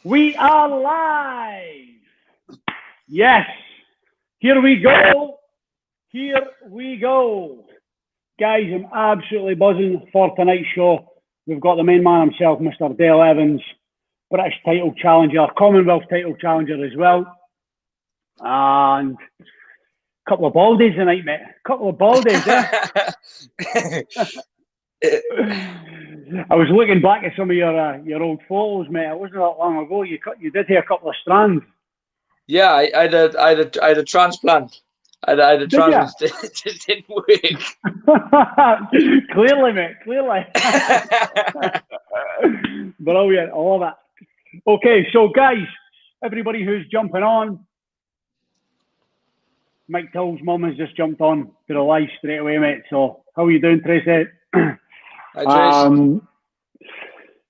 We are live. Yes. Here we go. Here we go. Guys, I'm absolutely buzzing for tonight's show. We've got the main man himself, Mr. Dale Evans, British title challenger, Commonwealth title challenger as well. And a couple of baldies tonight, mate. A couple of baldies, eh? I was looking back at some of your old photos, mate. It wasn't that long ago. You did have a couple of strands. Yeah, I had a transplant. I had a transplant. It didn't work. Clearly, mate. Clearly. Brilliant. I love it. Okay, so guys, everybody who's jumping on, Mike Towell's mum has just jumped on to the live straight away, mate. So how are you doing, Tracy? Hi, Tracy.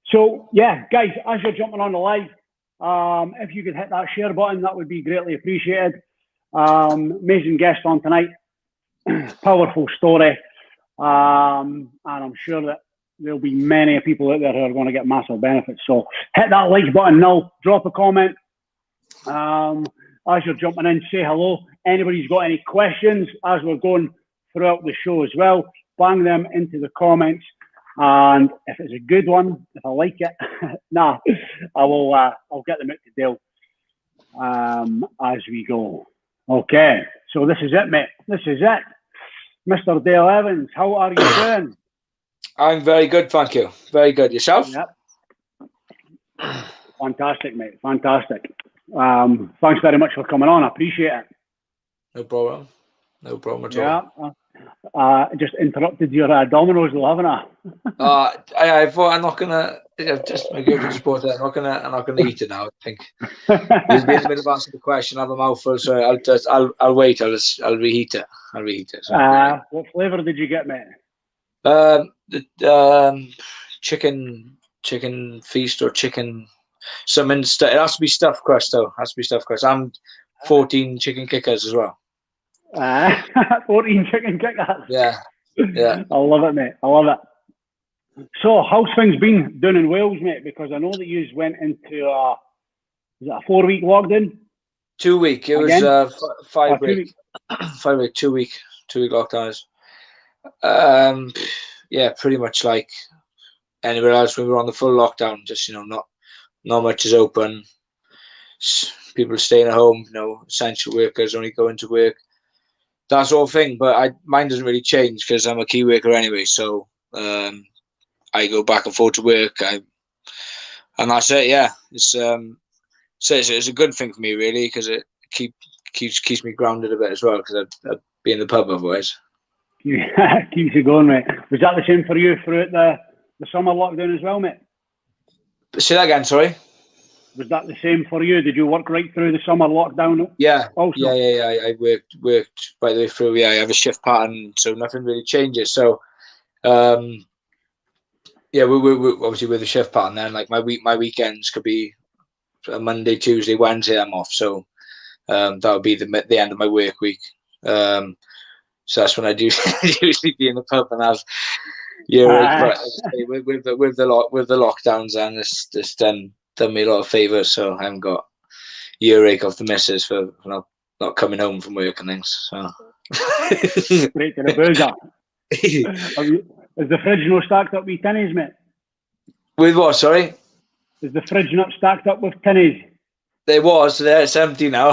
So yeah, guys, as you're jumping on the live, if you could hit that share button, that would be greatly appreciated. Amazing guest on tonight, powerful story, and I'm sure that there'll be many people out there who are going to get massive benefits. So hit that like button now, drop a comment. As you're jumping in, say hello. Anybody's got any questions as we're going throughout the show as well, bang them into the comments. And if it's a good one, if I like it, I'll get them out to Dale as we go. Okay, so this is it, mate. This is it. Mr. Dale Evans, how are you doing? I'm very good, thank you. Very good. Yourself? Yep. Fantastic, mate. Fantastic. Thanks very much for coming on. I appreciate it. No problem. No problem at all. I just interrupted your dominoes, though, haven't I? I thought I'm not gonna just my good support. I'm not gonna eat it now. I think there's been a bit of answer the question. I have a mouthful, so I'll wait. I'll reheat it. So. What flavour did you get, mate? The chicken feast or chicken. Something. It has to be stuffed crust, though. It has to be stuffed crust. I'm 14 chicken kickers as well. 14 chicken kickers. Yeah. I love it, mate. I love it. So, how's things been down in Wales, mate? Because I know that you went into was it a 4-week lockdown? 2 week. It Again? was 5 week. 5 week. 2 week. 2 week lockdowns. Yeah, pretty much like anywhere else. We were on the full lockdown. Just not much is open. People are staying at home. Essential workers only going to work. That sort of thing. But mine doesn't really change because I'm a key worker anyway. So I go back and forth to work. And that's it. Yeah, it's a good thing for me really because it keeps me grounded a bit as well because I'd be in the pub otherwise. Yeah, keeps you going, mate. Was that the same for you throughout the summer lockdown as well, mate? Say that again, sorry. Was that the same for you? Did you work right through the summer lockdown? Yeah. Also? Yeah. I worked right the way through. Yeah, I have a shift pattern, so nothing really changes. So, yeah, we obviously with the shift pattern. Then, like my weekends could be Monday, Tuesday, Wednesday. I'm off, so that would be the end of my work week. So that's when I do usually be in the pub and have with the lockdowns, and it's just done me a lot of favours. So I haven't got earache off the missus for not coming home from work and things. So straight to the boozer. Is the fridge not stacked up with tinnies, mate? With what? Sorry. Is the fridge not stacked up with tinnies? There was. It's empty now.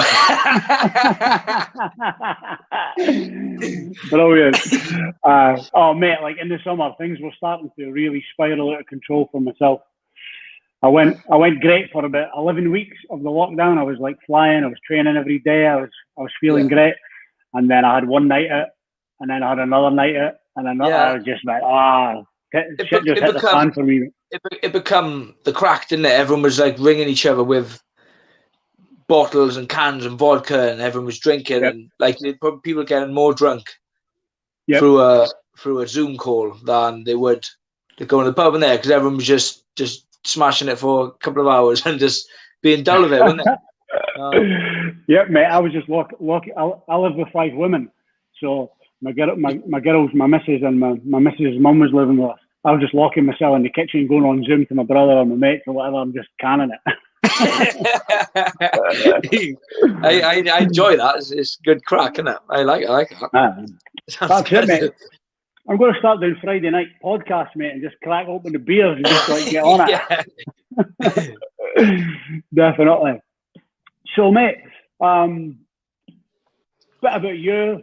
Brilliant. Oh, mate, like in the summer, things were starting to really spiral out of control for myself. I went great for about 11 weeks of the lockdown. I was like flying. I was training every day. I was feeling great. And then I had one night out, and then I had another night out, and another. Yeah. I was just like, shit just hit the fan for me. It become the crack, didn't it? Everyone was like ringing each other with bottles and cans and vodka, and everyone was drinking, and like people getting more drunk through a Zoom call than they would to go in the pub in there because everyone was just smashing it for a couple of hours and just being dull with it, wasn't it? Yeah, mate. I was just lucky. I live with 5 women, so my girls, my missus, and my missus' mum was living with us. I was just locking myself in the kitchen, going on Zoom to my brother or my mates or whatever. I'm just canning it. I enjoy that. It's good crack, isn't it? I like that. That's it, mate. I'm going to start doing Friday night podcasts, mate, and just crack open the beers and just like get on it. Definitely. So, mate, bit about you.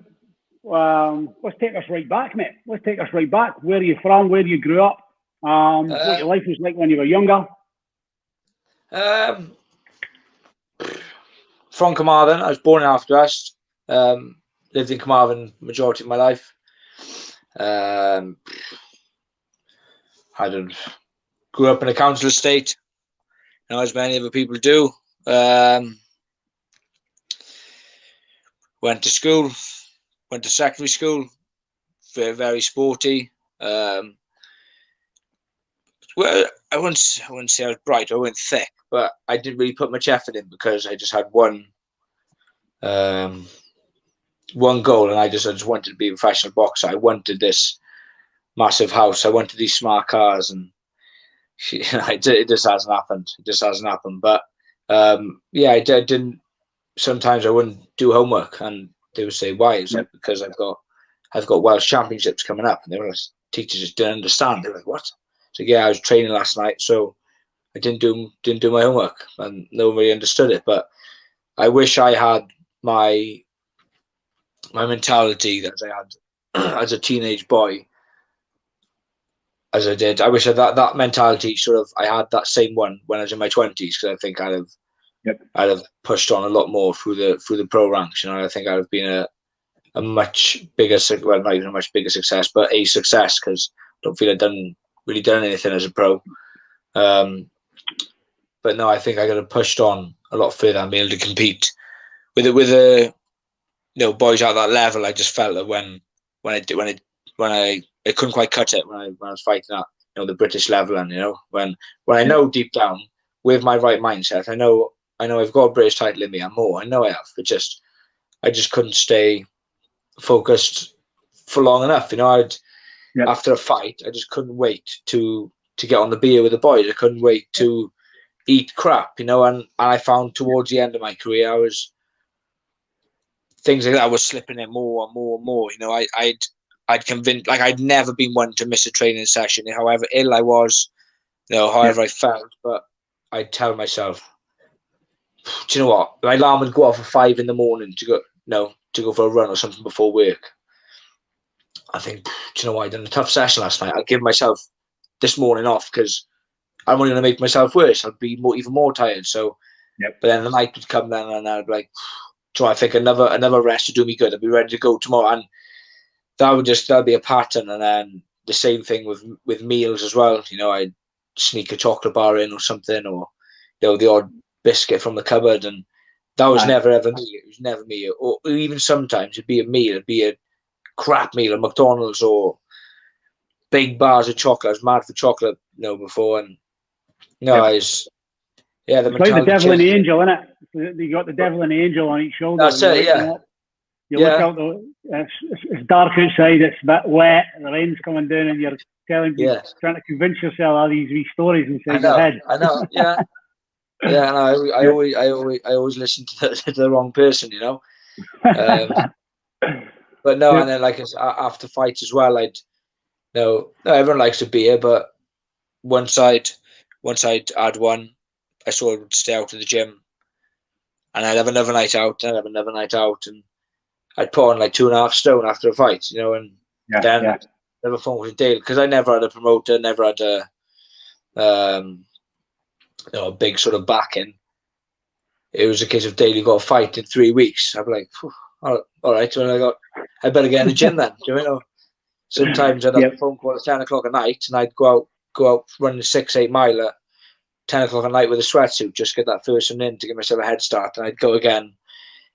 Let's take us right back, mate. Let's take us right back. Where are you from? Where you grew up? What your life was like when you were younger? From Carmarthen. I was born in Afterwest. Lived in Carmarthen majority of my life. Grew up in a council estate, as many other people do. Went to school, went to secondary school, very, very sporty. Well, I wouldn't say I was bright, I went thick, but I didn't really put much effort in because I just had one goal, and I just wanted to be a professional boxer. I wanted this massive house. I wanted these smart cars, and it just hasn't happened. It just hasn't happened. But I didn't. Sometimes I wouldn't do homework, and they would say, "Why?" It's like, because I've got Welsh championships coming up, and teachers just didn't understand. They were like, "What?" So I was training last night, so I didn't do my homework, and nobody understood it. But I wish I had my mentality that I had as a teenage boy, as I did. I wish I had that mentality. I had that same one when I was in my 20s, because I think I'd have pushed on a lot more through the pro ranks. I think I'd have been a much bigger, well, not even a much bigger success, but a success, because I don't feel I've really done anything as a pro. But no, I think I could have pushed on a lot further and be able to compete with boys at that level. I just felt that when I couldn't quite cut it when I was fighting at the British level, and when I know deep down with my right mindset, I know I've got a British title in me and more. I know I have, but I just couldn't stay focused for long enough. After a fight, I just couldn't wait to get on the beer with the boys. I couldn't wait to eat crap, and I found towards the end of my career, things like that was slipping in more and more and more. I'd convinced, like, I'd never been one to miss a training session, however ill I was, however I felt. But I'd tell myself, do you know what? My alarm would go off at 5 a.m. to go for a run or something before work. I think, do you know what? I done a tough session last night. I'll give myself this morning off, because I'm only going to make myself worse. I'd be even more tired. So, but then the night would come then, and I'd be like, so I think another rest to do me good. I'd be ready to go tomorrow, and that'd be a pattern. And then the same thing with meals as well. I'd sneak a chocolate bar in or something, or the odd biscuit from the cupboard, and that was never ever me. It was never me. Or even sometimes it'd be a meal. It'd be a crap meal at McDonald's, or big bars of chocolate. I was mad for chocolate, before, and it's like the devil and the angel, isn't it? You got the devil and the angel on each shoulder. That's it, yeah. You look out, it's dark outside, it's a bit wet, the rain's coming down, and you're trying to convince yourself all these wee stories inside your head. I know, yeah. Yeah, and I always listen to the wrong person, But no, and then after fights as well, everyone likes a beer, but once I'd had one, I sort of would stay out of the gym, and I'd have another night out, and I'd put on like 2.5 stone after a fight, and then never fun with Dale, because I never had a promoter, never had a big sort of backing. It was a case of Dale, you got a fight in 3 weeks. I'd be like, all right, so I better get in the gym then. Sometimes I'd have a phone call at 10 o'clock at night, and I'd go out running a 6-8 mile at 10 o'clock at night with a sweatsuit, just get that first one in to give myself a head start, and I'd go again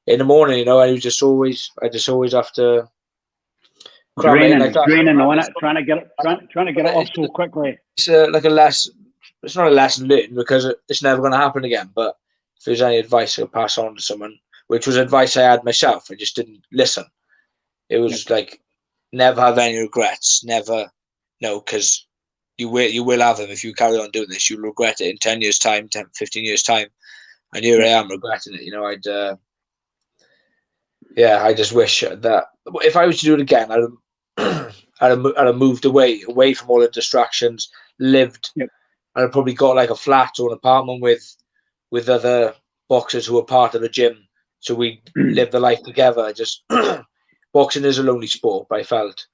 in the morning. I just always have to draining, trying to get it off so quickly. It's it's not a lesson learned, because it's never going to happen again. But if there's any advice I could pass on to someone, which was advice I had myself, I just didn't listen. It was like, never have any regrets, never, because you will have them if you carry on doing this. You'll regret it in 10 years' time, 10, 15 years' time. And here I am regretting it. You know, I just wish that if I was to do it again, I'd have moved away from all the distractions, lived. Yep. I'd have probably got like a flat or an apartment with other boxers who were part of the gym. So we live the life together. Just boxing is a lonely sport, but I felt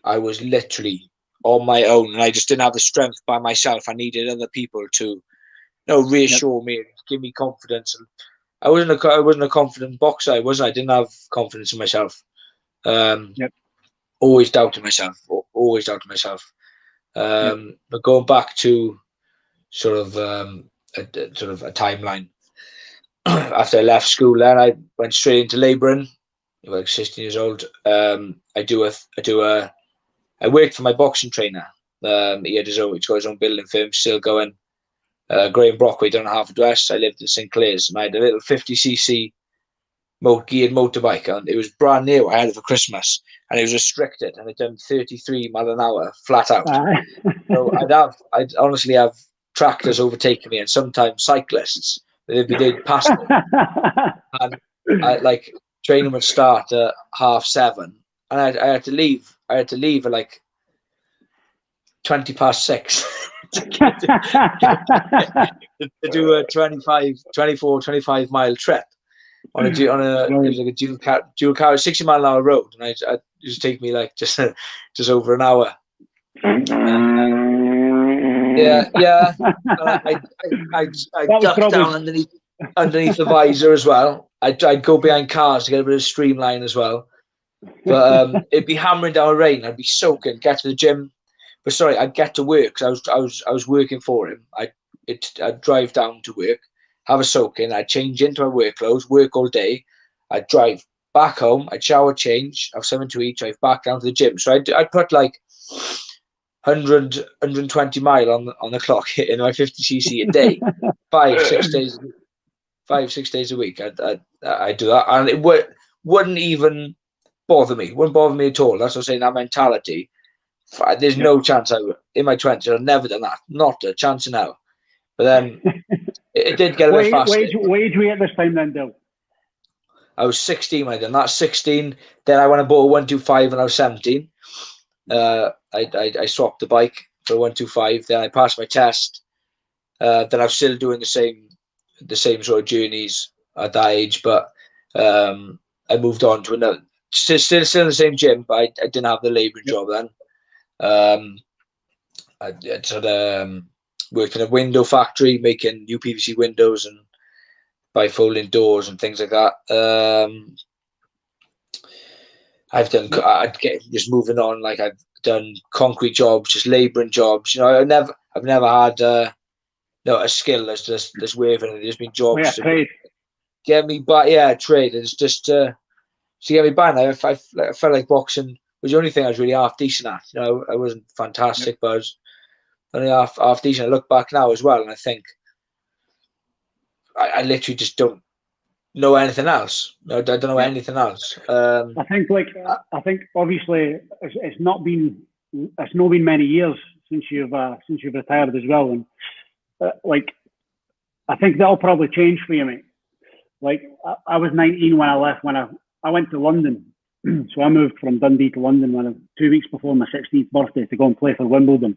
I was literally on my own, and I just didn't have the strength by myself. I needed other people to, reassure me, give me confidence. And I wasn't a confident boxer. I didn't have confidence in myself. Always doubted myself. But going back to sort of a timeline. After I left school, then I went straight into labouring. Like 16 years old. I worked for my boxing trainer. He got his own building firm, still going. Graham Brockway down Half West. I lived in St Clears, and I had a little 50cc geared motorbike, and it was brand new. I had it for Christmas, and it was restricted, and it done 33 mile an hour flat out. So I'd honestly have tractors overtaking me, and sometimes cyclists. They'd pass me, and training would start at 7:30, and I had to leave. I had to leave at like 6:20 to do a 24-25 mile trip on a it was like a dual car 60 mile an hour road, and it used to take me like just over an hour. I ducked down underneath the visor as well. I'd go behind cars to get a bit of streamline as well. But it'd be hammering down rain. I'd be soaking. Get to the gym, but sorry, I'd get to work because I was working for him. I'd drive down to work, have a soaking. I'd change into my work clothes, work all day. I'd drive back home. I'd shower, change, have something to eat, drive back down to the gym. So I'd put like 120 mile on the clock in my 50cc a day, 5-6 days a week. I'd do that, and it wouldn't even bother me. Wouldn't bother me at all. That's what I'm saying. That mentality. There's no chance in my 20s. I've never done that. Not a chance now. But then it did get a bit faster. What age were you at this time then, Dill? I was 16 when I done that. 16. Then I went and bought a 125 when I was 17. I swapped the bike for a 125. Then I passed my test. Then I'm still doing the same sort of journeys at that age, but I moved on to another. Still in the same gym, but I didn't have the labouring job then. I sort of worked in a window factory making UPVC windows and bifolding doors and things like that. I've just moving on. Like I've done concrete jobs, just labouring jobs. You know, I've never had a skill that's wavering. There's been jobs to get me by. Yeah, trade. It's just to get me by. And I felt like boxing was the only thing I was really half decent at. You know, I wasn't fantastic, but I was only half decent. I look back now as well, and I think I literally just don't know anything else. I don't know anything else. I think obviously it's not been many years since you've retired as well, and I think that'll probably change for you, mate. Like I was 19 when I left. When I went to London, so I moved from Dundee to London 2 weeks before my 16th birthday to go and play for Wimbledon,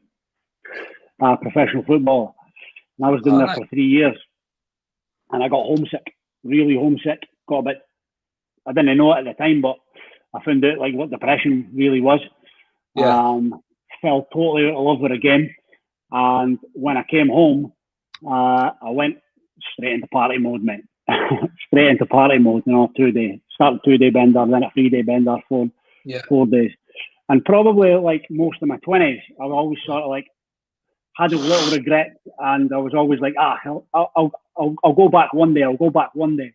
professional football. And I was doing there for 3 years, and I got homesick, really homesick. Got a bit. I didn't know it at the time, but I found out like what depression really was. Yeah. Fell totally out of love with a game, and when I came home, I went straight into party mode, mate. Straight into party mode, you know, 2 day. Started 2 day bender, then a 3 day bender, 4 days. And probably like most of my 20s, I always sort of like had a little regret, and I was always like, I'll go back one day, I'll go back one day.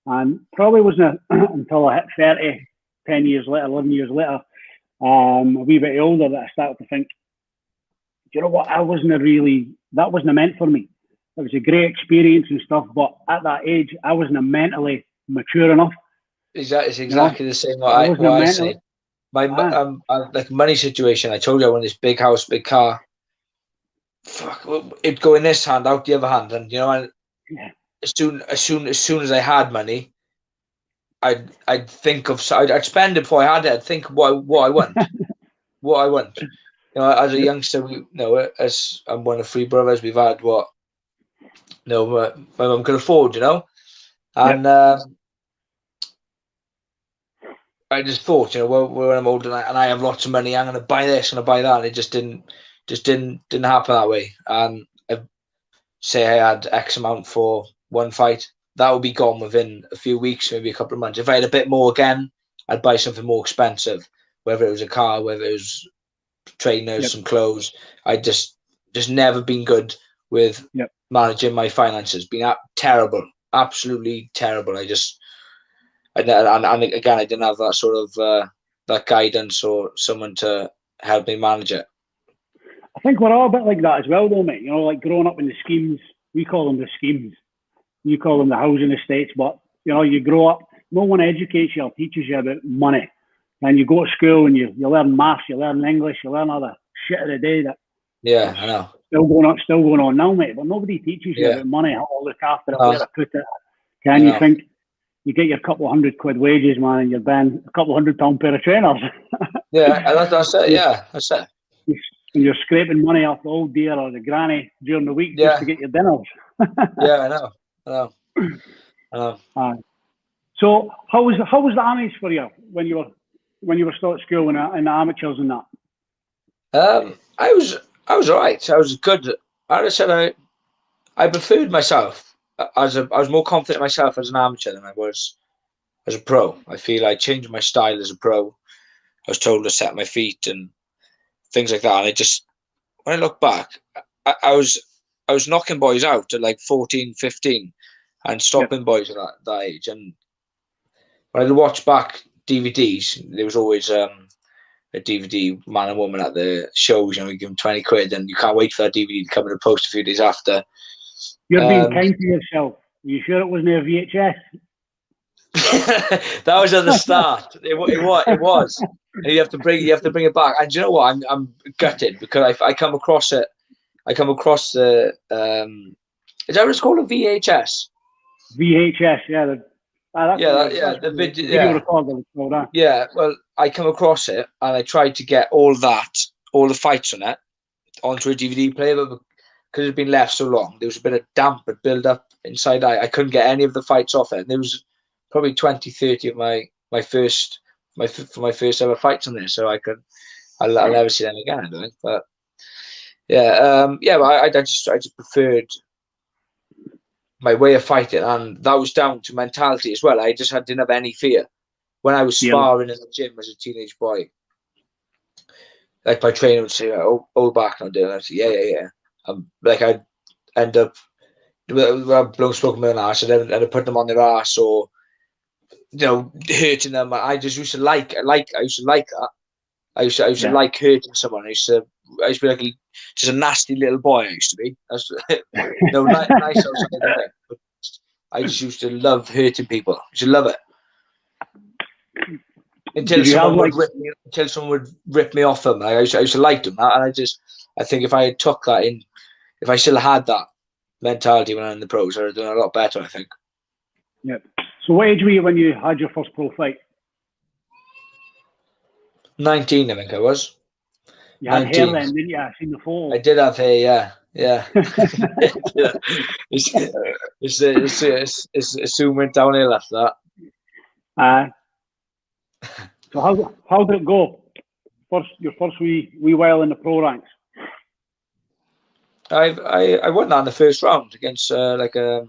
And probably wasn't until I hit 30, 10 years later, 11 years later, a wee bit older, that I started to think, you know what, that wasn't meant for me. It was a great experience and stuff, but at that age, I wasn't mentally mature enough. It's exactly the same what I say. My like money situation, I told you I want this big house, big car. fuck, it'd go in this hand, out the other hand, and and Yeah. as soon as I had money, I'd think of, I'd spend it before I had it. I'd think what I want, what I want. As a Yep. youngster, as I'm one of three brothers, we've had what my mum could afford, and Yep. I just thought, when I'm older and I have lots of money, I'm going to buy this, and I buy that, and it just didn't happen that way. And say I had X amount for one fight, that would be gone within a few weeks, maybe a couple of months. If I had a bit more again, I'd buy something more expensive, whether it was a car, whether it was trainers, Yep. some clothes. I just never been good with Yep. managing my finances. Been terrible, absolutely terrible. And again, I didn't have that sort of that guidance or someone to help me manage it. I think we're all a bit like that as well, though, mate. Like growing up in the schemes, we call them the schemes. You call them the housing estates, but you grow up. No one educates you or teaches you about money, and you go to school and you learn maths, you learn English, you learn other shit of the day that. Yeah, I know. Still going on now, mate. But nobody teaches you about money, how to look after it, where to put it. Can you think you get your couple of £100 wages, man, and you're buying a couple of £100 pair of trainers? Yeah, that's it. Yeah, that's it. And you're scraping money off the old dear or the granny during the week just to get your dinners. Yeah, I know. So how was the amateurs for you when you were still at school and the amateurs and that? I was alright. I was good. I said I preferred myself I was more confident in myself as an amateur than I was as a pro. I feel I changed my style as a pro. I was told to set my feet and things like that. And when I look back, I was knocking boys out at like 14, 15 and stopping boys at that age. And when I watch back DVDs, there was always a DVD man and woman at the shows. You give them 20 quid and you can't wait for that DVD to come in the post a few days after. You're being kind to yourself. Are you sure it wasn't a VHS? That was at the start. It was. And you have to bring it back. And do you know what? I'm gutted because I come across it. I come across the is that what it's called, a VHS? VHS, yeah. The video recorder. Yeah, well, I come across it and I tried to get all the fights on it onto a DVD player, but because it had been left so long, there was a bit of damp that built up inside. I couldn't get any of the fights off it. And there was probably 20, 30 of my first ever fights on there, so I'll never see them again, I don't think. But but I just preferred my way of fighting, and that was down to mentality as well. I just didn't have any fear when I was sparring in the gym as a teenage boy. Like my trainer would say, "Hold back, and I'd say, yeah." Like I'd end up blowing smoke in their ass, and then I'd put them on their ass or hurting them. I just used to like that. I used to like hurting someone. I used to be like just a nasty little boy. I used to be. That's nice outside the way, but I just used to love hurting people. I used to love it. Until someone would rip me off them. I used to like them, and I think if I had took that in, if I still had that mentality when I was in the pros, I would have done a lot better, I think. Yep. So what age were you when you had your first pro fight? 19, I think I was. You had 19. Hair then, didn't you? I seen the photo. I did have hair, yeah. It soon went downhill after that. So how did it go? Your first wee while in the pro ranks. I won that in the first round against like a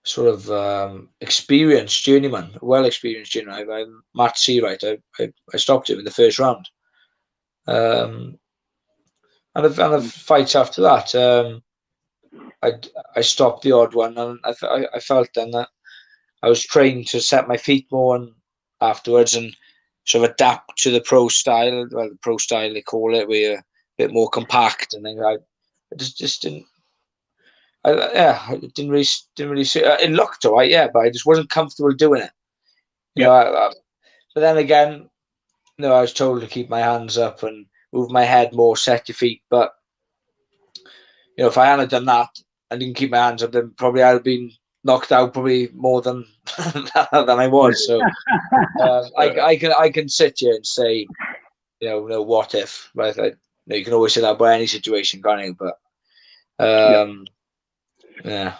sort of experienced journeyman, well-experienced journeyman. I'm Matt Seawright. I stopped him in the first round. And the fights after that, I stopped the odd one, and I felt then that I was trained to set my feet more and afterwards and sort of adapt to the pro style. Well, the pro style they call it, where you're a bit more compact, and then I just didn't. I didn't really see. It looked alright, yeah, but I just wasn't comfortable doing it. You know, but then again, I was told to keep my hands up and move my head more, set your feet. But if I hadn't done that and didn't keep my hands up, then probably I'd have been knocked out probably more than than I was. So I can sit here and say, no, what if? But you can always say that about any situation, can't you? But yeah.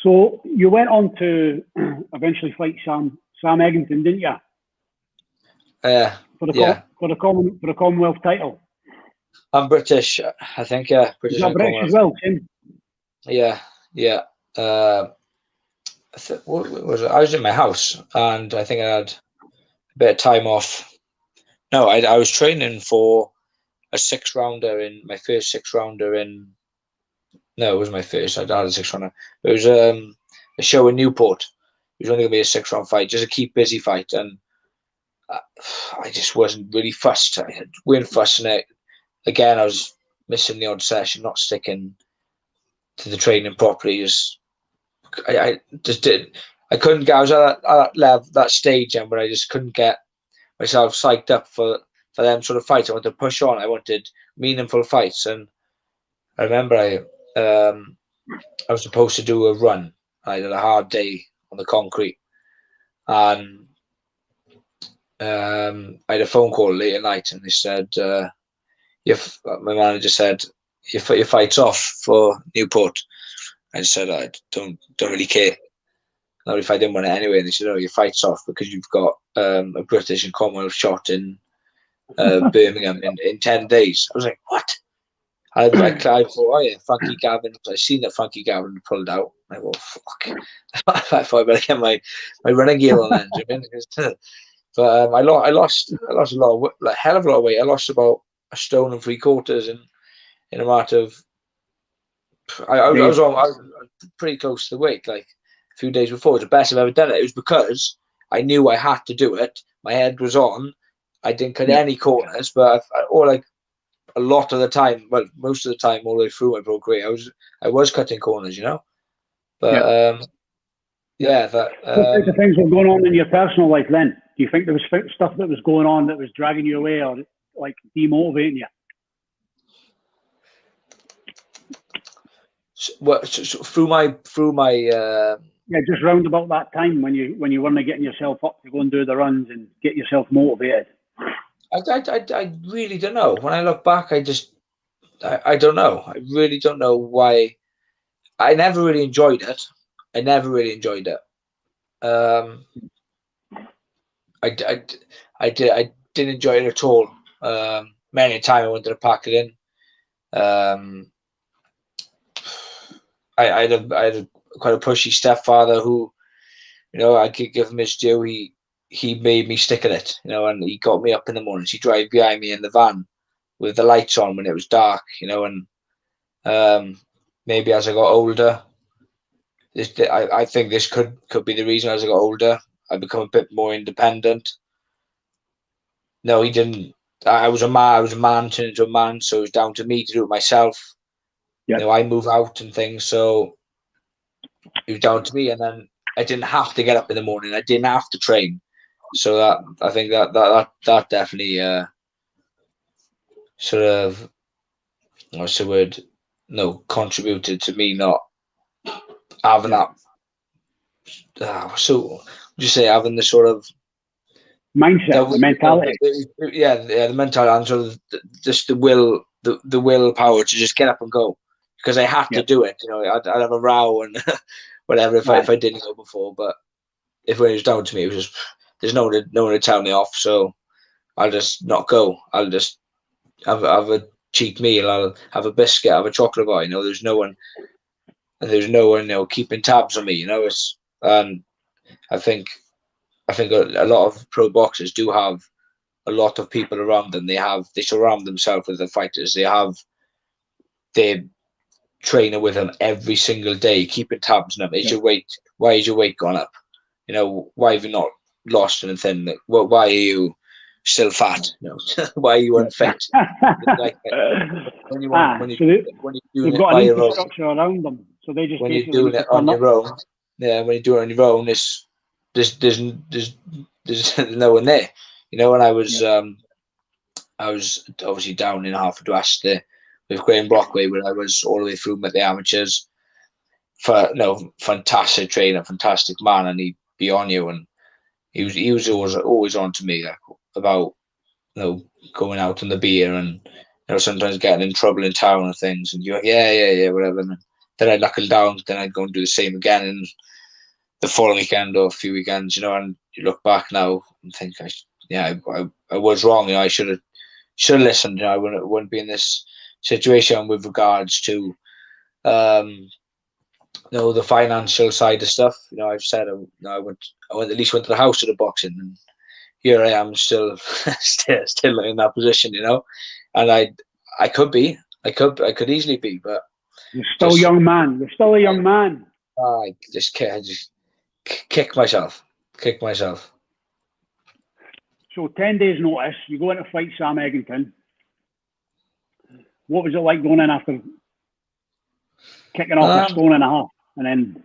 So you went on to eventually fight Sam Eggington, didn't you? For the Commonwealth title. I'm British, I think. Yeah, British. Is that British as well, Tim? Yeah. What was it? I was in my house, and I think I had a bit of time off. No, I was training for a 6-rounder in my first 6-rounder in. No, it was my first. I had a 6-rounder. It was a show in Newport. It was only going to be a 6-round fight, just a keep busy fight, and I just wasn't really fussed. I weren't fussing it. Again, I was missing the odd session, not sticking to the training properly. I just did. I couldn't get. I was at that level, that stage, and where I just couldn't get myself psyched up for them sort of fights. I wanted to push on. I wanted meaningful fights, and I remember I was supposed to do a run. I had a hard day on the concrete, and I had a phone call late at night, and they said, my manager said, your fight's off for Newport. I said, I don't really care. Not if I didn't want it anyway. And they said, your fight's off because you've got a British and Commonwealth shot in Birmingham in 10 days. I was like, what? I thought, Frankie Gavin. I seen that Frankie Gavin pulled out. I thought, fuck. I thought I better get my running gear on then. But I lost a lot of hell of a lot of weight. I lost about 1.75 stone in a matter of. I was pretty close to the weight, like a few days before. It was the best I've ever done it. It was because I knew I had to do it. My head was on. I didn't cut any corners, but a lot of the time, well, most of the time, all the way through my pro career, I was cutting corners, But what things were going on in your personal life then? Do you think there was stuff that was going on that was dragging you away or like demotivating you? Through my just round about that time when you weren't getting yourself up to go and do the runs and get yourself motivated. I really don't know. When I look back, I don't know. I really don't know why. I never really enjoyed it. I didn't enjoy it at all. Many a time I wanted to pack it in. I had quite a pushy stepfather who, I could give him his due. He made me stick at it, and he got me up in the mornings. He'd drive behind me in the van with the lights on when it was dark, and maybe as I got older, I think this could be the reason. As I got older, I become a bit more independent. No, he didn't. I was a man turned into a man, so it was down to me to do it myself. Yeah. I move out and things, so it was down to me, and then I didn't have to get up in the morning. I didn't have to train, so I think that definitely sort of what's the word? No, contributed to me not having that. So would you say having the sort of mindset, the mentality? The mentality, and sort of just the willpower to just get up and go. Because I had to do it, I'd have a row and whatever if I didn't go before. But when it was down to me, it was just there's no one to tell me off, so I'll just not go. I'll just have a cheap meal. I'll have a biscuit, have a chocolate bar. There's no one keeping tabs on me. And I think a lot of pro boxers do have a lot of people around them. They surround themselves with the fighters. They have their trainer with them every single day, keeping tabs on them. Why is your weight gone up? Why have you not lost anything? Why are you still fat? Why are you unfit? When you're doing it by your own, structure around them, so they just when you're doing it on your own. Yeah, when you do it on your own, there's no one there. When I was obviously down in Harford West there Graham Brockway, where I was all the way through the amateurs. Fantastic trainer, fantastic man, and he'd be on you, and he was always on to me, like, about going out on the beer, and sometimes getting in trouble in town and things, and you're like, yeah, whatever. And then I'd knuckle down, then I'd go and do the same again in the following weekend or a few weekends, and you look back now and think, I was wrong. I should have listened. I wouldn't be in this situation with regards to the financial side of stuff. I've said I went at least went to the house of the boxing, and here I am still still in that position, and I could easily be, but you're still a young man. You're still a young man. I just kick myself. So 10 days notice, you go in to fight Sam Eggington. What was it like going in after kicking off a stone and a half, and then?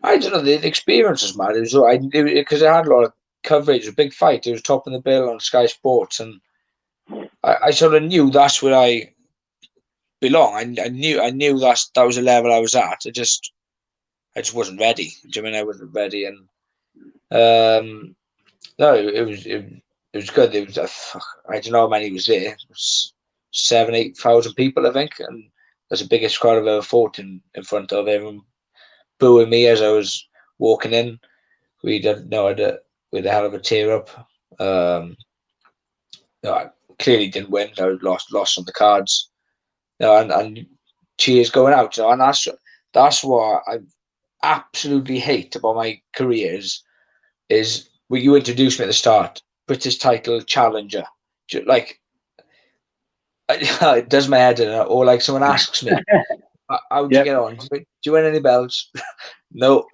I don't know. The experience was mad. It was because it had a lot of coverage. It was a big fight. It was top of the bill on Sky Sports, and I sort of knew that's where I belong. I knew that was the level I was at. I just wasn't ready. Do you mean I wasn't ready? And no, it was good. It was I don't know how many was there. It was 7,000-8,000 people, I think, and that's the biggest crowd I've ever fought in front of. Everyone booing me as I was walking in. We had a hell of a tear up. I clearly didn't win. I lost on the cards. And cheers going out. And that's what I absolutely hate about my career is what you introduced me at the start. British Title Challenger. Like, it does my head in. Or like someone asks me, how'd you get on? Do you win any belts? No.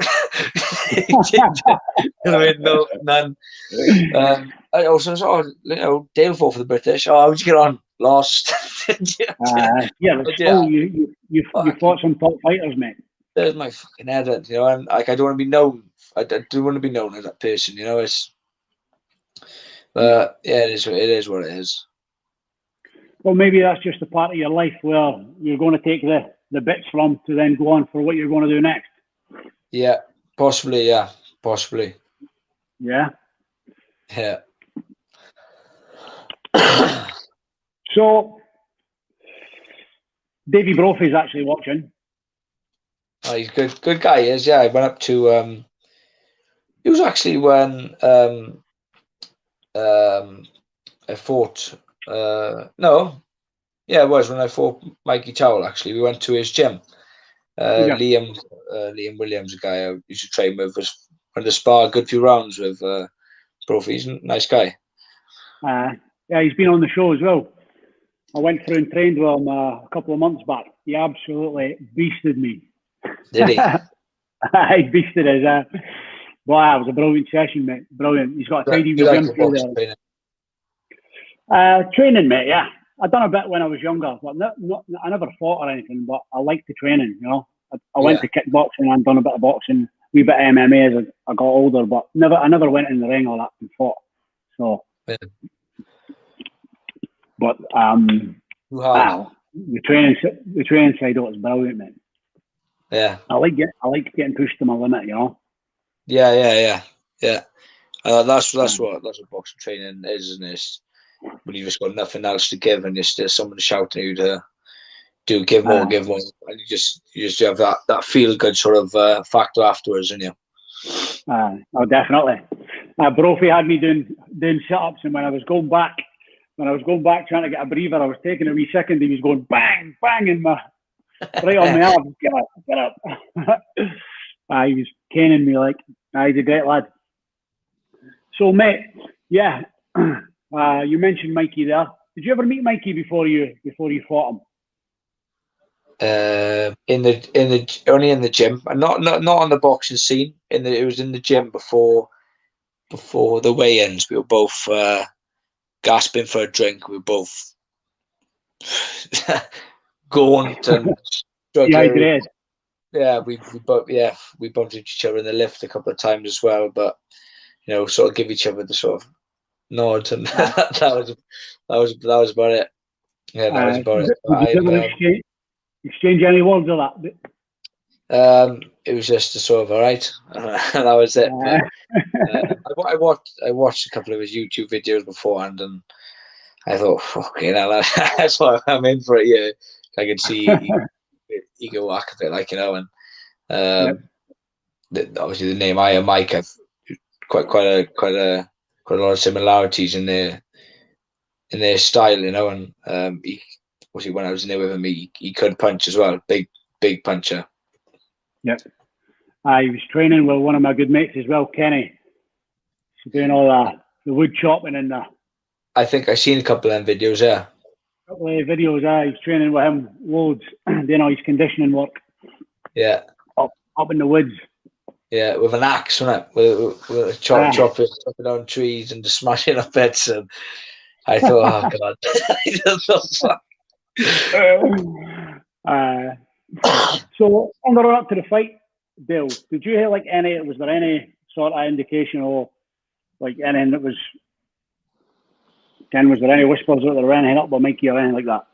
No, none. I also saw, Dale fought for the British. Oh, how'd you get on? Lost. You fought some top fighters, mate. There's my fucking head, and like I don't want to be known. I do want to be known as that person, But it is what it is. Well, maybe that's just a part of your life where you're going to take the bits from to then go on for what you're going to do next. Yeah, possibly. Yeah, possibly. Yeah. Yeah. So, Davy Brophy's actually watching. Oh, he's good guy. He is. Yeah, I went up to. He was actually when I fought. No, yeah, it was when I fought Mikey Towell. Actually, we went to his gym. Liam Williams, a guy I used to train with, was on the spar a good few rounds with Brophy. He's a nice guy. Yeah, he's been on the show as well. I went through and trained with him a couple of months back. He absolutely beasted me. Did he? He beasted us. Wow, it was a brilliant session, mate. Brilliant. He's got a tidy gym through there. Training, mate, yeah. I done a bit when I was younger, but I never fought or anything, but I liked the training, I went to kickboxing and done a bit of boxing, wee bit of MMA as I got older, but I never went in the ring or that and fought. So, but wow, the training side of it is brilliant, man. Yeah, I like getting pushed to my limit, Yeah. That's what boxing training is, isn't it? When you've just got nothing else to give, and there's still someone shouting at you to give more, and you just have that feel good sort of factor afterwards, don't you? Oh, definitely. Brophy had me doing sit-ups, and when I was going back trying to get a breather, I was taking a wee second. He was going bang, bang in my right on my arm. Get up. He was caning me like. He's a great lad. So, mate, yeah. You mentioned Mikey there. Did you ever meet Mikey before you fought him? Only in the gym, and not on the boxing scene. It was in the gym before the weigh-ins. We were both gasping for a drink. We were both gaunt and dehydrated. Yeah, we bumped into each other in the lift a couple of times as well, but sort of give each other the sort of nod, and that was about it. Yeah, that was about it. Did you ever exchange any words of that? It was just a sort of all right, and that was it. But, I watched a couple of his YouTube videos beforehand, and I thought, fucking hell, that's why I'm in for it. Yeah, I could see he go whack a bit, like, you know, and obviously the name Iron Mike have quite a lot of similarities in their style, you know, and obviously when I was in there with him, he could punch as well, big puncher. Yep. I was training with one of my good mates as well, Kenny. He's doing all the wood chopping and the. I think I've seen a couple of them videos, yeah. A couple of videos, he's training with him loads, doing all his conditioning work. Yeah. Up in the woods. Yeah, with an axe, wasn't it? With chopping down trees and just smashing up beds. And I thought, oh god, So on the run up to the fight, Dale, did you hear like any? Was there any sort of indication or like anything that was? Ken, was there any whispers that there were anything up by Mikey or anything like that?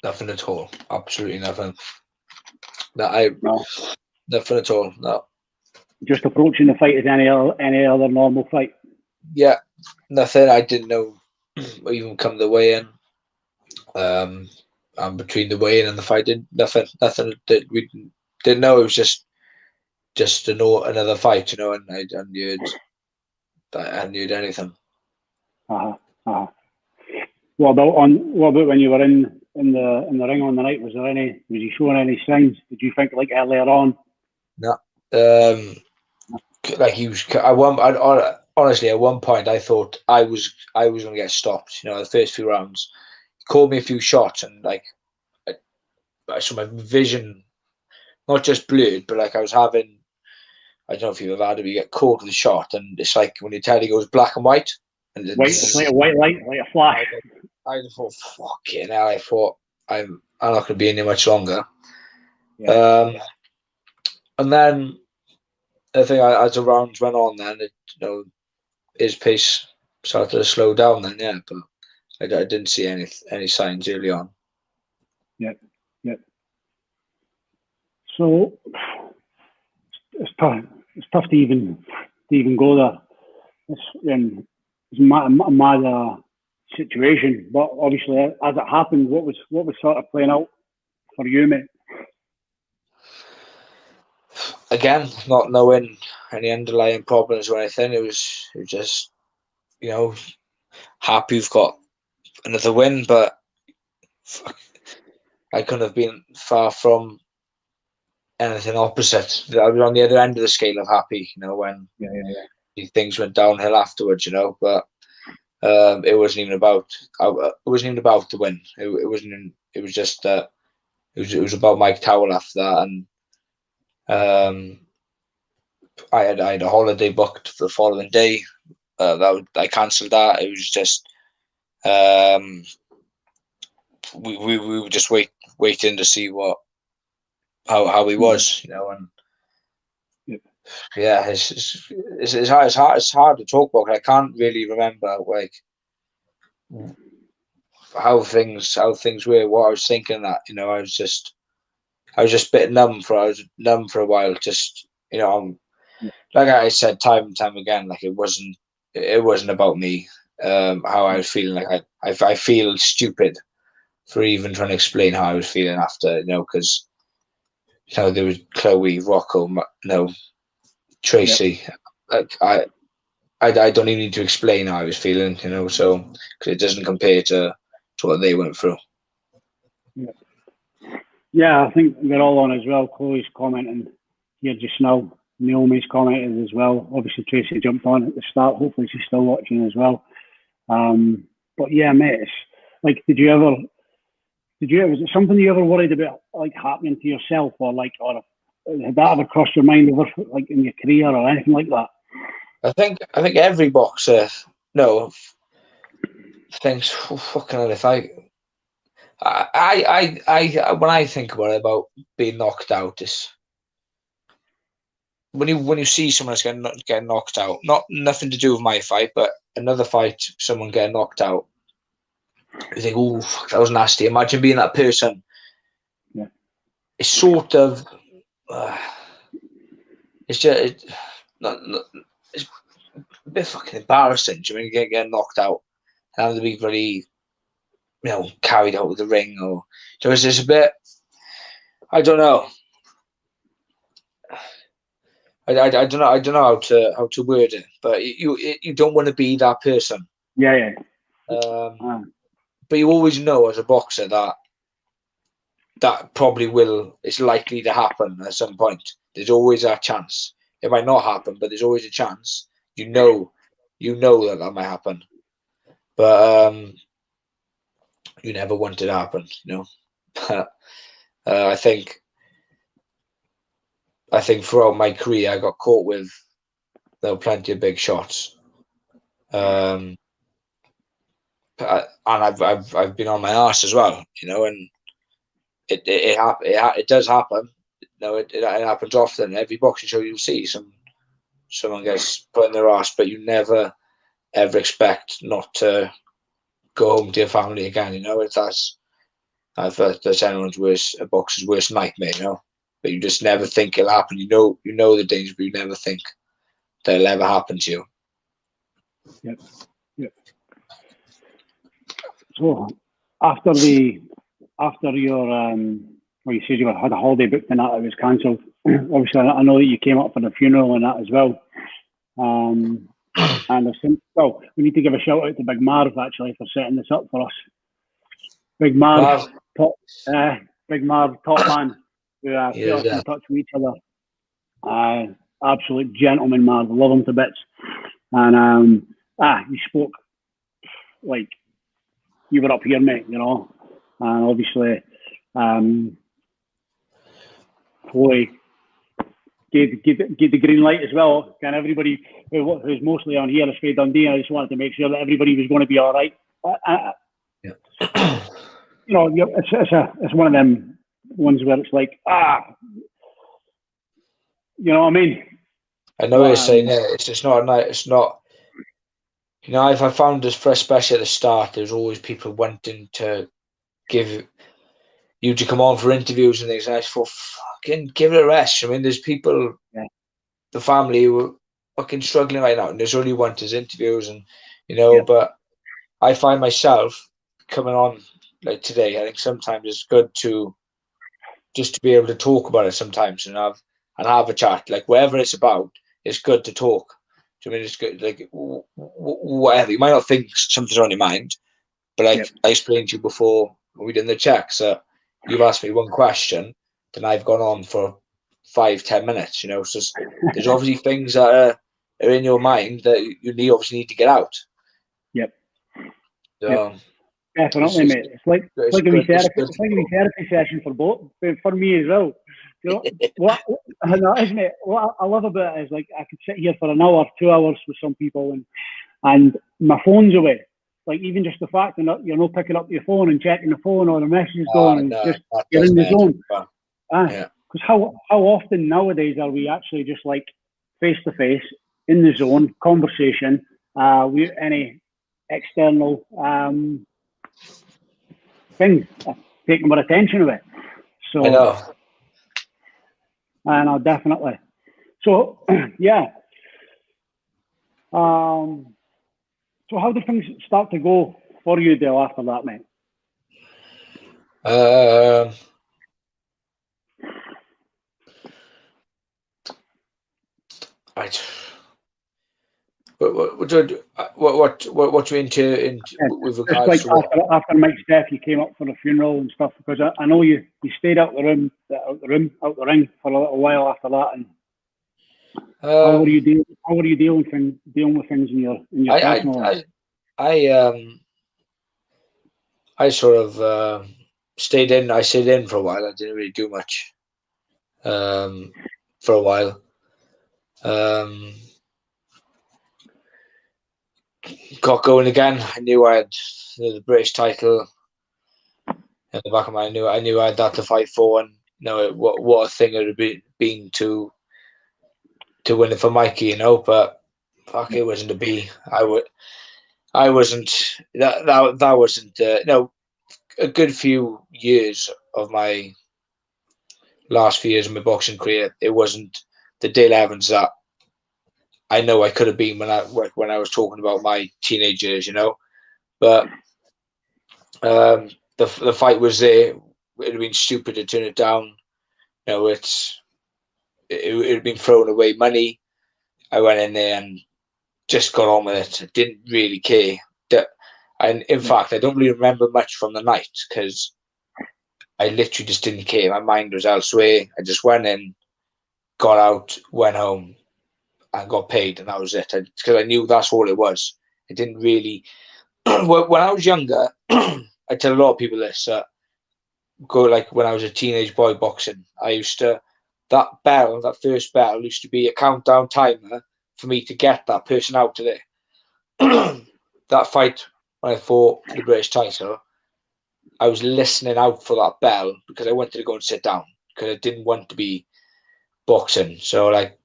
Nothing at all. Absolutely nothing. No. Nothing at all. No. Just approaching the fight as any other normal fight. Yeah, nothing. I didn't know even come the weigh in. And between the weigh in and the fight, nothing that we didn't know. It was just another fight, you know. And I hadn't heard anything. What about when you were in the ring on the night? Was he showing any signs? Did you think like earlier on? No. Like he was. Honestly, at one point I thought I was going to get stopped. You know, the first few rounds, he called me a few shots, and like, so my vision, not just blurred, but like I was having. I don't know if you've ever had it, you get caught with a shot, and it's like when your telly goes black and white. And like a white light, like a flash. I thought, fucking hell! I thought I'm not going to be in there much longer. Yeah. And then I think as the rounds went on, then his pace started to slow down. Then but I didn't see any signs early on. Yep. So it's tough to even go there. It's a mad situation, but obviously as it happened, what was sort of playing out for you, mate? Again, not knowing any underlying problems or anything, it was just, happy we've got another win, but I couldn't have been far from anything opposite. I was on the other end of the scale of happy, when things went downhill afterwards, but it wasn't even about the win. It wasn't. It was just that it was about Mike Towell after that, and I had a holiday booked for the following day. I cancelled that. It was just we were just waiting to see how he was, and it's hard to talk about. I can't really remember like how things were, what I was thinking. That I was just a bit numb for a while. Just like I said time and time again, like it wasn't about me. How I was feeling, like I feel stupid for even trying to explain how I was feeling after, because there was Chloe, Rocco, Tracy. Like I don't even need to explain how I was feeling, so because it doesn't compare to what they went through. Yeah, I think we're all on as well. Chloe's commenting here just now. Naomi's commented as well. Obviously, Tracy jumped on at the start. Hopefully, she's still watching as well. But yeah, mate, it's like, was it something you ever worried about, like happening to yourself, or had that ever crossed your mind ever, like in your career or anything like that? I think every boxer thinks, fucking hell, if I when I think about being knocked out, when you see someone that's getting knocked out, nothing to do with my fight, but another fight, someone getting knocked out, you think, oh, that was nasty. Imagine being that person. Yeah. It's sort of, it's just, it's a bit fucking embarrassing. Do you mean getting knocked out and having to be very, carried out of the ring, or so it's just a bit. I don't know. I don't know. I don't know how to word it, but you don't want to be that person. Yeah. But you always know as a boxer that probably it's likely to happen at some point. There's always a chance. It might not happen, but there's always a chance. You know that might happen, but you never want it to happen. I think throughout my career, I got caught with plenty of big shots, and I've been on my arse as well, and it does happen. It happens often. Every boxing show you'll see someone gets put in their arse, but you never ever expect not to go home to your family again. That's anyone's a boxer's worst nightmare. But you just never think it'll happen. You know the danger, but you never think that it'll ever happen to you. Yep. So after your you said you had a holiday booked and that it was cancelled. Obviously, I know that you came up for the funeral and that as well. And we need to give a shout out to Big Marv actually for setting this up for us. Big Marv, top man. We put us in touch with each other. Absolute gentleman, Marv. Love him to bits. And you spoke like you were up here, mate. And obviously, Chloe gave the green light as well. And everybody who's mostly on here is Faye Dundee. I just wanted to make sure that everybody was going to be all right. It's one of them ones where it's like, you know what I mean? I know what you're saying. Yeah, it's not a night. It's not. If I found this, especially at the start, there's always people wanting to give you to come on for interviews and things. And I just thought, fucking give it a rest. I mean, there's people, the family who are fucking struggling right now, and there's only one his interviews, and But I find myself coming on like today. I think sometimes it's good to just be able to talk about it sometimes and have a chat, like whatever it's about. It's good to talk. I mean, it's good, like whatever. You might not think something's on your mind, but like I explained to you before when we did the checks, you've asked me one question, then I've gone on for 5-10 minutes. So there's obviously things that are in your mind that you obviously need to get out. Yep. So, definitely, mate. It's like a therapy session for me as well. What? No, isn't it? What I love about it is like I could sit here for an hour, 2 hours with some people, and my phone's away. Like even just the fact that you're not picking up your phone and checking the phone or the messages going, and you're in the zone. Because how often nowadays are we actually just like face to face in the zone conversation with any external things taking more attention of it? So I know. I know, definitely. So yeah. So how did things start to go for you, Dale, after that, mate? What you into with regards like to after Mike's death, you came up for the funeral and stuff, because I know you stayed out the ring for a little while after that. And how were you dealing with things in your personal life? I sort of stayed in. I stayed in for a while. I didn't really do much for a while. Got going again. I knew I had the British title in the back of my. I knew I had that to fight for, and what a thing it would have been to win it for Mikey, but fuck, it wasn't to be. I wasn't that wasn't a good few years of my last few years of my boxing career. It wasn't the Dale Evans that I know I could have been when I was talking about my teenage years, But the fight was there. It'd have been stupid to turn it down. It had been thrown away money. I went in there and just got on with it. I didn't really care. And in fact, I don't really remember much from the night because I literally just didn't care. My mind was elsewhere. I just went in, got out, went home, and got paid, and that was it. Because I knew that's all it was. I didn't really. When I was younger, I tell a lot of people this. When I was a teenage boy boxing, I used to that first bell used to be a countdown timer for me to get that person out of there. That fight when I fought for the British title, I was listening out for that bell because I wanted to go and sit down because I didn't want to be boxing. So that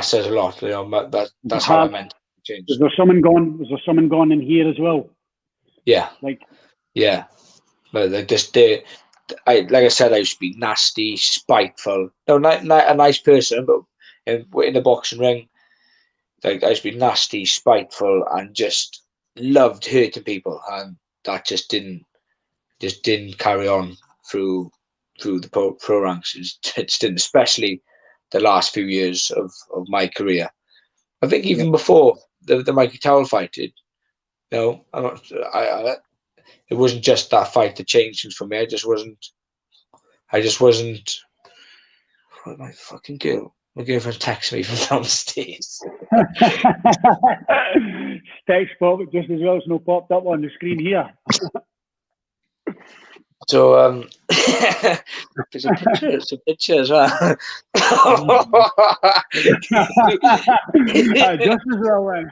says a lot. That's how I meant to change. Was there someone gone in here as well? Yeah. Yeah. But like I said, I used to be nasty, spiteful. No, not a nice person, but in the boxing ring, I used to be nasty, spiteful, and just loved hurting people, and that just didn't carry on through the pro ranks. It didn't, especially the last few years of my career. I think even before the Mikey Towell fight, it wasn't just that fight that changed things for me. I just wasn't. What, my fucking girl? My girlfriend texted me from downstairs. Text popped just as well as no popped up on the screen here. So there's a picture as well. Just as well then.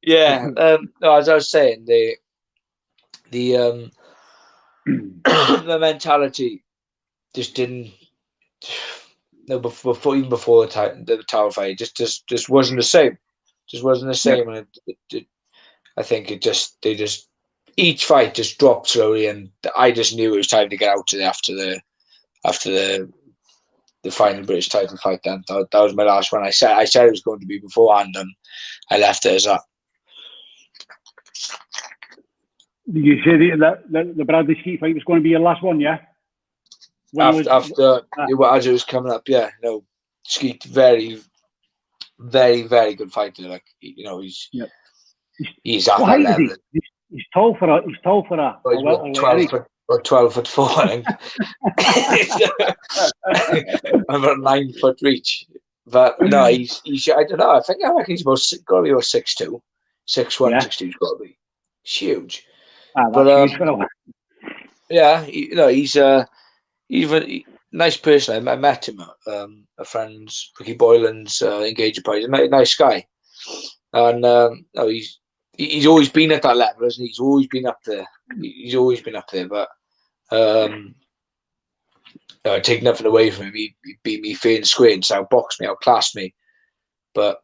Yeah. No, as I was saying, the the mentality just didn't. No, even before the Tower fight, just wasn't the same. Just wasn't the same, and I think each fight just dropped slowly, and I just knew it was time to get out of there after the final British title fight. Then that was my last one. I said it was going to be beforehand, and I left it as that. Did you say that the Bradley Skeet fight was going to be your last one? Yeah. As it was coming up, yeah. No, Skeet, very, very, very good fighter. He's at that level. He's tall for a. He's 12'4", I think. I'm about 9 foot reach, but no, he's. I don't know. I reckon he's got to be about 6'2", 6'1", 6'2". He's got to be. He's huge. Yeah, he's a nice person. I met him at a friend's, Ricky Boylan's engagement party. He's a nice guy, and he's always been at that level, hasn't he? He's always been up there. But I take nothing away from him. He beat me fair and square and outboxed me, outclassed me. But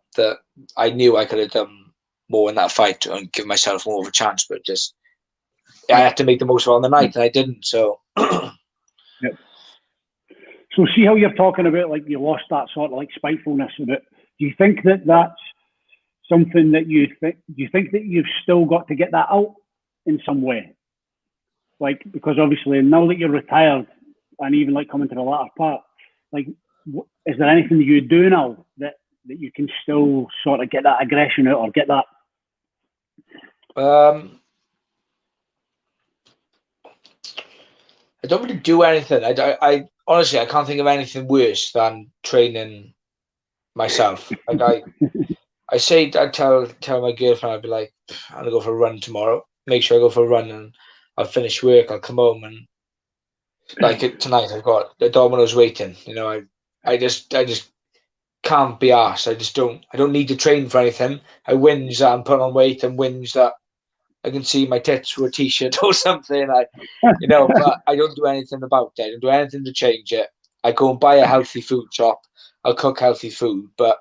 I knew I could have done more in that fight and give myself more of a chance. But I had to make the most of it on the night, and I didn't. So. Yep. So see how you're talking about you lost that sort of spitefulness a bit. Do you think that that's something that do you think that you've still got to get that out in some way? Because obviously now that you're retired and even coming to the latter part, is there anything that you do now that you can still sort of get that aggression out or get that? I don't really do anything. I honestly, I can't think of anything worse than training myself. I tell my girlfriend, I'd be like, I'm gonna go for a run tomorrow. Make sure I go for a run, and I'll finish work. I'll come home, and tonight I've got the Domino's waiting. I just can't be arsed. I don't need to train for anything. I whinge that I'm putting on weight and whinge that I can see my tits through a t-shirt or something. But I don't do anything about it. I don't do anything to change it. I go and buy a healthy food shop. I'll cook healthy food, but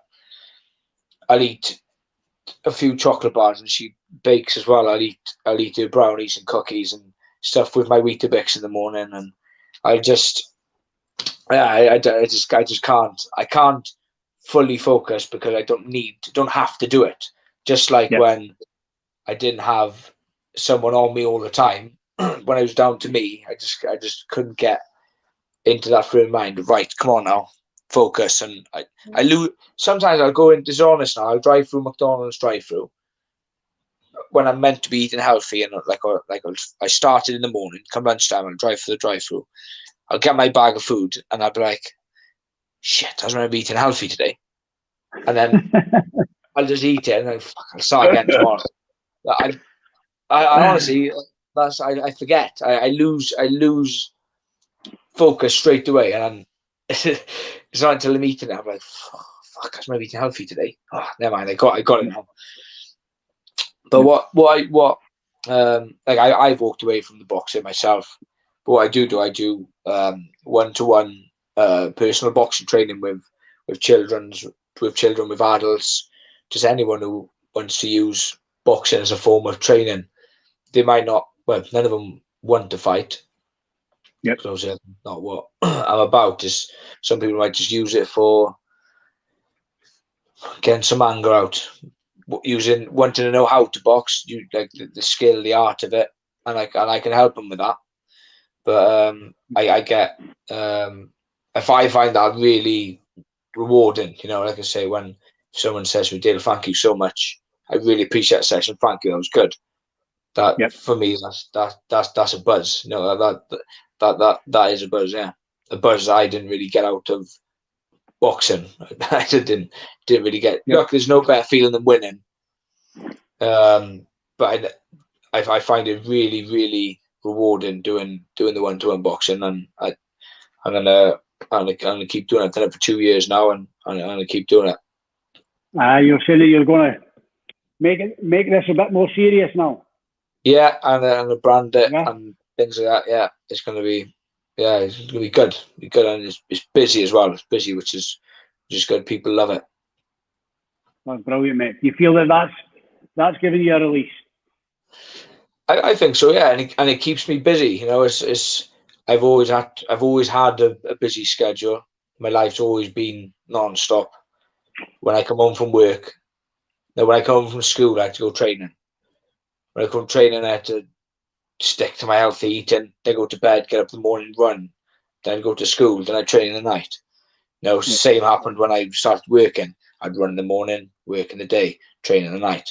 I'll eat a few chocolate bars, and she bakes as well. I'll eat her brownies and cookies and stuff with my Weetabix in the morning, and I just can't. I can't fully focus because I don't have to do it. Just like when I didn't have someone on me all the time, when it was down to me, I just couldn't get into that frame of mind. Right, come on now, focus. And I lose. Sometimes I'll go in dishonest now. I'll drive through McDonald's drive-through when I'm meant to be eating healthy, and I started in the morning. Come lunchtime, I'll drive for the drive-through. I'll get my bag of food, and I'll be like, "Shit, I was meant to be eating healthy today," and then I'll just eat it, and then I'll start again tomorrow. I honestly, I forget. I lose focus straight away, and it's not until I'm eating it I'm like, fuck, I was maybe eating healthy today. Oh, never mind, I got it now. But I've walked away from the boxing myself. But what I do one-to-one personal boxing training with children, with adults, just anyone who wants to use boxing as a form of training. They might not. Well, none of them want to fight. Yep. Because that's not what I'm about. Just some people might just use it for getting some anger out, wanting to know how to box, like the skill, the art of it, and I can help them with that. But I get if I find that really rewarding, like I say, when someone says to me, "Dale, thank you so much. I really appreciate the session. Thank you. That was good." That for me, that's a buzz. That is a buzz. Yeah, a buzz I didn't really get out of boxing. I didn't really get. Look, there's no better feeling than winning. But I find it really, really rewarding doing the one-to-one boxing, and I'm gonna keep doing it. I've done it for 2 years now, and I'm gonna keep doing it. You're saying that you're going to make this a bit more serious now. Yeah, and brand it and things like that. Yeah, it's gonna be good. Be good, and it's busy as well. It's busy, which is good. People love it. That's brilliant, mate. Do you feel that's giving you a release? I think so, yeah, and it keeps me busy. I've always had a busy schedule. My life's always been non-stop. When I come home from work, when I come home from school, I have to go training. When I come training, I have to stick to my healthy eating. Then go to bed, get up in the morning, run. Then go to school. Then I train in the night. Same happened when I started working. I'd run in the morning, work in the day, train in the night.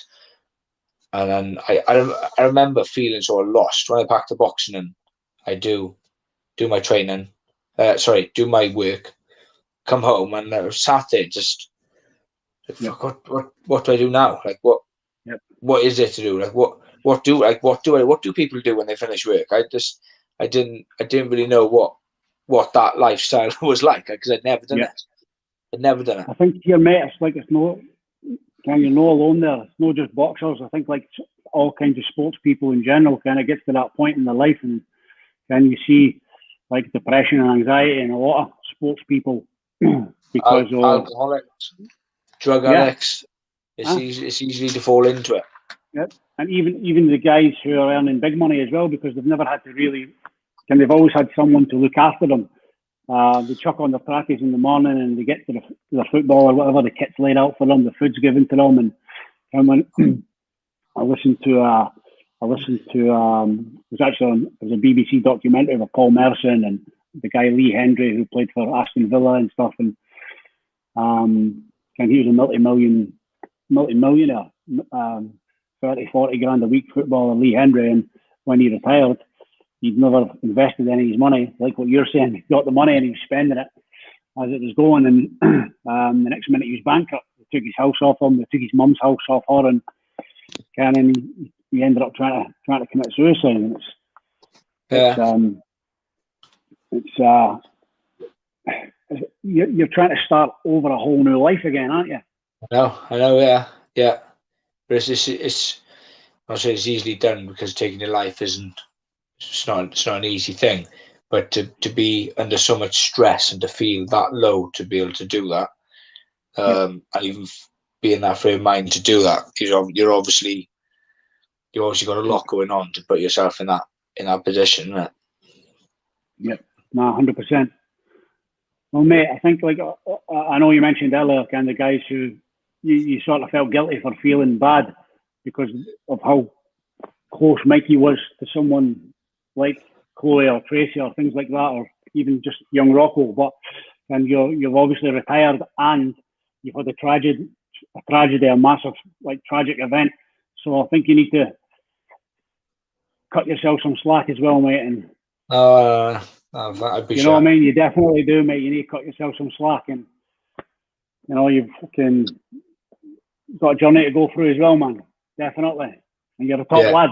And then I remember feeling sort of lost when I packed the boxing and I do my training. Do my work. Come home and I was sat there just like, what do I do now? Like what is there to do? Like what do people do when they finish work? I didn't really know what that lifestyle was like because I'd never done it. I'd never done it. I think here, mate, it's like you're no alone there. It's not just boxers. I think like all kinds of sports people in general kind of gets to that point in their life, and then you see like depression and anxiety in a lot of sports people because of alcoholics, drug addicts. It's easy to fall into it. Yep. And even the guys who are earning big money as well, because they've never had to really, and they've always had someone to look after them. They chuck on their trackies in the morning and they get to their football or whatever, the kit's laid out for them, the food's given to them. And when I listened to it was a BBC documentary with Paul Merson and the guy Lee Hendry who played for Aston Villa and stuff, and he was a multi-millionaire, 30-40 grand a week footballer, Lee Hendry, and when he retired, he'd never invested any of his money, like what you're saying. He got the money and he was spending it as it was going, and the next minute he was bankrupt. They took his house off him, they took his mum's house off her, and he ended up trying to commit suicide. And you're trying to start over a whole new life again, aren't you? I know, yeah. But it's I'll say it's easily done because taking your life isn't. It's not an easy thing, but to be under so much stress and to feel that low to be able to do that, and even be in that frame of mind to do that, you're obviously got a lot going on to put yourself in that position, isn't it? Yep, no, 100%. Well, mate, I think I know you mentioned earlier, kind of guys who you sort of felt guilty for feeling bad because of how close Mikey was to someone like Chloe or Tracy or things like that, or even just young Rocco. But and you've obviously retired and you've had a tragedy, a massive tragic event. So I think you need to cut yourself some slack as well, mate. And I appreciate. You know what I mean? You definitely do, mate. You need to cut yourself some slack, and you've fucking got a journey to go through as well, man. Definitely. And you're a top lad.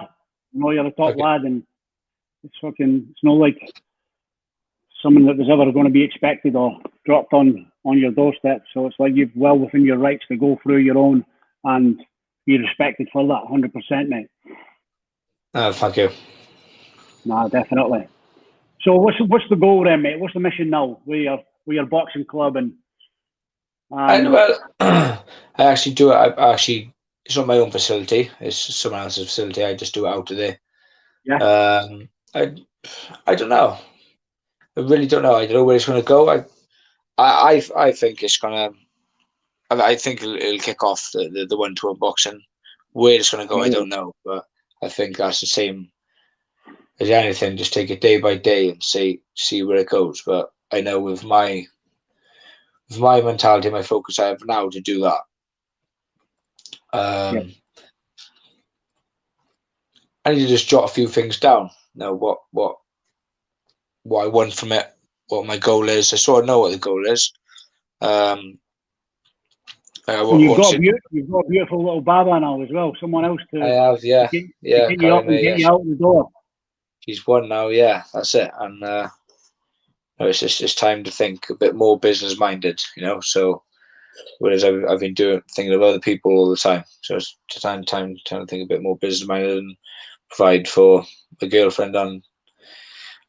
You're a top lad, and it's not like something that was ever going to be expected or dropped on your doorstep. So it's like you've well within your rights to go through your own and be respected for that, 100%, mate. Thank you. Nah, definitely. So what's the goal then, mate? What's the mission now with your boxing club and? I actually do it. It's not my own facility. It's someone else's facility. I just do it out of there. Yeah. I don't know. I really don't know. I don't know where it's going to go. I think it's gonna. I think it'll kick off the 1-to-1 boxing. Where it's going to go, I don't know. But I think that's the same as anything. Just take it day by day and see where it goes. But I know with my mentality, my focus I have now to do that. I need to just jot a few things down. Now, what I want from it, what my goal is. I sort of know what the goal is. You've got a beautiful little Baba now as well. Someone else to. I have, yeah, to get you up and get you out the door. She's one now, yeah. That's it, and it's time to think a bit more business minded, So, whereas I've been thinking of other people all the time, so it's time to think a bit more business minded and provide for the girlfriend and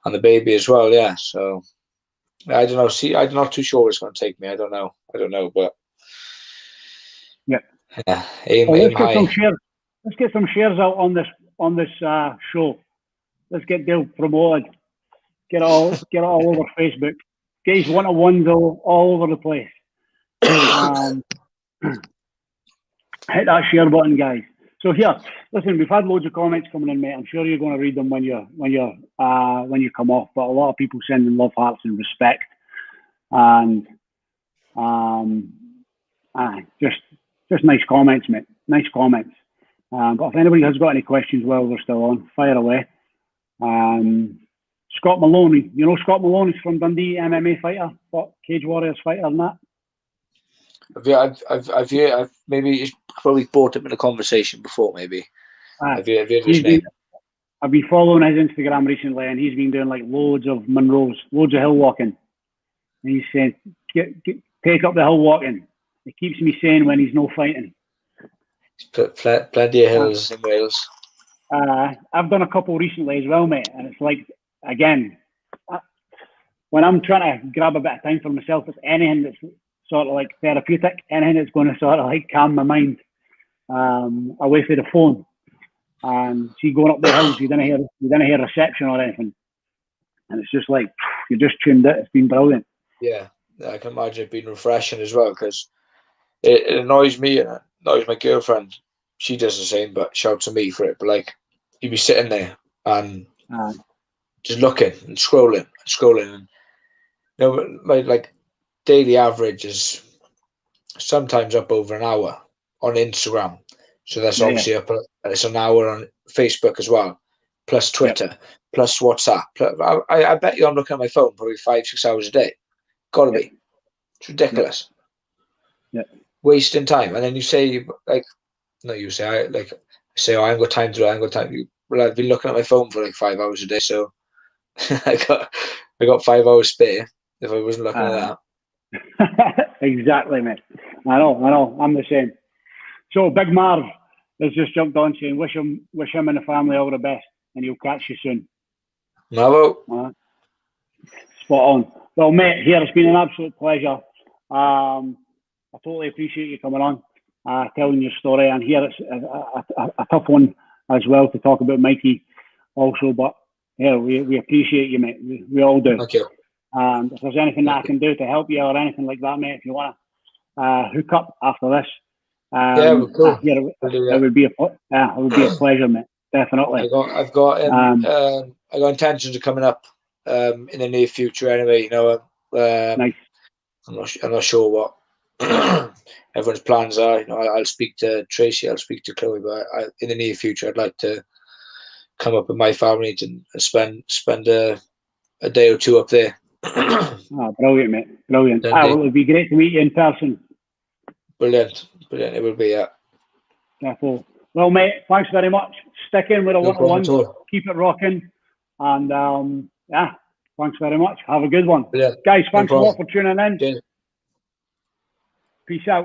the baby as well, yeah. So I don't know. See, I'm not too sure where it's going to take me. I don't know, but yeah. Aim high. Let's get some shares out on this show. Let's get Dale promoted. Get it all over Facebook. Get his one-on-ones all over the place. Hit that share button, guys. So here, listen, we've had loads of comments coming in, mate. I'm sure you're going to read them when you come off. But a lot of people sending love hearts and respect, and just nice comments, mate. Nice comments. But if anybody has got any questions while we're still on, fire away. Scott Maloney, Scott Maloney's from Dundee, MMA fighter, Cage Warriors fighter, and that. I've maybe probably brought him in a conversation before. Maybe have you heard his name? I've been following his Instagram recently, and he's been doing loads of Monroes, loads of hill walking. And he's saying, "Take up the hill walking." It keeps me sane when he's no fighting. Plenty of hills in Wales. I've done a couple recently as well, mate, and it's again, when I'm trying to grab a bit of time for myself, it's anything that's sort of therapeutic, anything that's going to sort of calm my mind away from the phone. And see, going up the hills, you didn't hear reception or anything, and it's just you're just tuned in. It's been brilliant. Yeah, I can imagine it being refreshing as well, because it annoys me and it annoys my girlfriend. She does the same, but shouts at me for it. But you'd be sitting there and just looking and scrolling, and my daily average is sometimes up over an hour on Instagram. So that's obviously up. It's an hour on Facebook as well, plus Twitter, plus WhatsApp. I bet you I'm looking at my phone probably 5-6 hours a day. Gotta be. It's ridiculous. Yeah. Wasting time, and then you say no, you say I ain't got time to do it. I ain't got time. Well, I've been looking at my phone for 5 hours a day, so I got 5 hours spare if I wasn't looking at that. Exactly, mate. I know. I'm the same. So, Big Marv, has just jumped on saying wish him and the family all the best, and he'll catch you soon. Bravo. Spot on. Well, mate, here it's been an absolute pleasure. I totally appreciate you coming on, telling your story, and here it's a tough one as well to talk about Mikey also, but yeah, we appreciate you, mate. We all do. Thank you. And if there's anything that I can do to help you or anything like that, mate, if you want to hook up after this, cool. It would be a pleasure, mate. Definitely. I've got intentions of coming up in the near future. Anyway, nice. I'm not sure what everyone's plans are. I'll speak to Tracy. I'll speak to Chloe. But in the near future, I'd like to come up with my family and spend a day or two up there. Brilliant, mate. Brilliant. Well, it would be great to meet you in person. Brilliant. It will be, yeah. Definitely. Well, mate, thanks very much. Stick in with a little one. Keep it rocking. And, thanks very much. Have a good one. Brilliant. Guys, thanks a lot for tuning in. Cheers. Peace out.